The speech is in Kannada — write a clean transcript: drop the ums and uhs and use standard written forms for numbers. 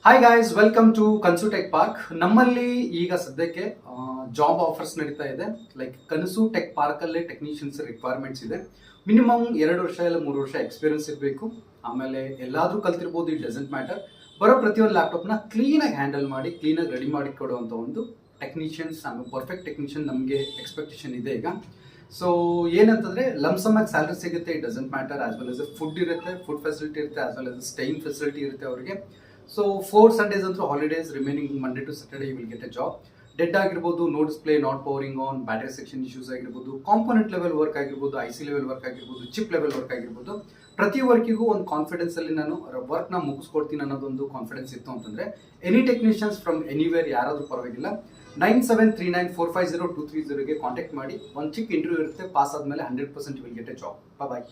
ಹಾಯ್ ಗಾಯ್ಸ್, ವೆಲ್ಕಮ್ ಟು ಕನಸು ಟೆಕ್ ಪಾರ್ಕ್. ನಮ್ಮಲ್ಲಿ ಈಗ ಸದ್ಯಕ್ಕೆ ಜಾಬ್ ಆಫರ್ಸ್ ನಡೀತಾ ಇದೆ. ಲೈಕ್ ಕನಸು ಟೆಕ್ ಪಾರ್ಕ್ ಅಲ್ಲಿ ಟೆಕ್ನಿಷಿಯನ್ಸ್ ರಿಕ್ವೈರ್ಮೆಂಟ್ಸ್ ಇದೆ. ಮಿನಿಮಮ್ 2 ವರ್ಷ ಇಲ್ಲ 3 ವರ್ಷ ಎಕ್ಸ್ಪೀರಿಯನ್ಸ್ ಇರಬೇಕು. ಆಮೇಲೆ ಎಲ್ಲಾದ್ರೂ ಕಲ್ತಿರ್ಬೋದು, ಇಟ್ ಡಸಂಟ್ ಮ್ಯಾಟರ್. ಬರೋ ಪ್ರತಿಯೊಂದು ಲ್ಯಾಪ್ಟಾಪ್ನ ಕ್ಲೀನಾಗಿ ಹ್ಯಾಂಡಲ್ ಮಾಡಿ, ಕ್ಲೀನಾಗಿ ರೆಡಿ ಮಾಡಿ ಕೊಡುವಂಥ ಒಂದು ಟೆಕ್ನಿಷಿಯನ್ಸ್, ಆಮೇಲೆ ಪರ್ಫೆಕ್ಟ್ ಟೆಕ್ನಿಷಿಯನ್ ನಮಗೆ ಎಕ್ಸ್ಪೆಕ್ಟೇಷನ್ ಇದೆ ಈಗ. ಸೊ ಏನಂತಂದ್ರೆ ಲಮ್ಸಮ್ ಆಗಿ ಸ್ಯಾಲರಿ ಸಿಗುತ್ತೆ, it doesn't matter. As well as food ಇರುತ್ತೆ, ಫುಡ್ ಫೆಸಿಲಿಟಿ ಇರುತ್ತೆ, as well as staying facility ಇರುತ್ತೆ ಅವರಿಗೆ. ಸೊ 4 Sundays ಅಂತೂ holidays, remaining Monday to Saturday you will get a job. Dead ಆಗಿರ್ಬೋದು, no display, not powering on, battery section issues ಆಗಿರ್ಬೋದು, ಕಾಂಪೋನೆಂಟ್ ಲೆವೆಲ್ ವರ್ಕ್ ಆಗಿರ್ಬೋದು, IC ಲೆವೆಲ್ ವರ್ಕ್ ಆಗಿರ್ಬೋದು, ಚಿಪ್ ಲೆವೆಲ್ ವರ್ಕ್ ಆಗಿರ್ಬೋದು, ಪ್ರತಿ ವರ್ಕಿಗೂ ಒಂದು ಕಾನ್ಫಿಡೆನ್ಸ್ ಅಲ್ಲಿ ನಾನು ವರ್ಕ್ನ ಮುಗಿಸ್ಕೊಡ್ತೀನಿ ಅನ್ನೋದೊಂದು ಕಾನ್ಫಿಡೆನ್ಸ್ ಇತ್ತು ಅಂತಂದ್ರೆ ಎನಿ ಟೆಕ್ನಿಷಿಯನ್ಸ್ ಫ್ರಮ್ ಎನಿವೇರ್ ಯಾರಾದ್ರೂ ಪರವಾಗಿಲ್ಲ 9739450230ಗೆ ಕಾಂಟ್ಯಾಕ್ಟ್ ಮಾಡಿ. ಒಂದು ಚಿಕ್ಕ ಇಂಟರ್ವ್ಯೂ ಇರುತ್ತೆ, ಪಾಸ್ ಆದಮೇಲೆ 100% will get a job. Bye.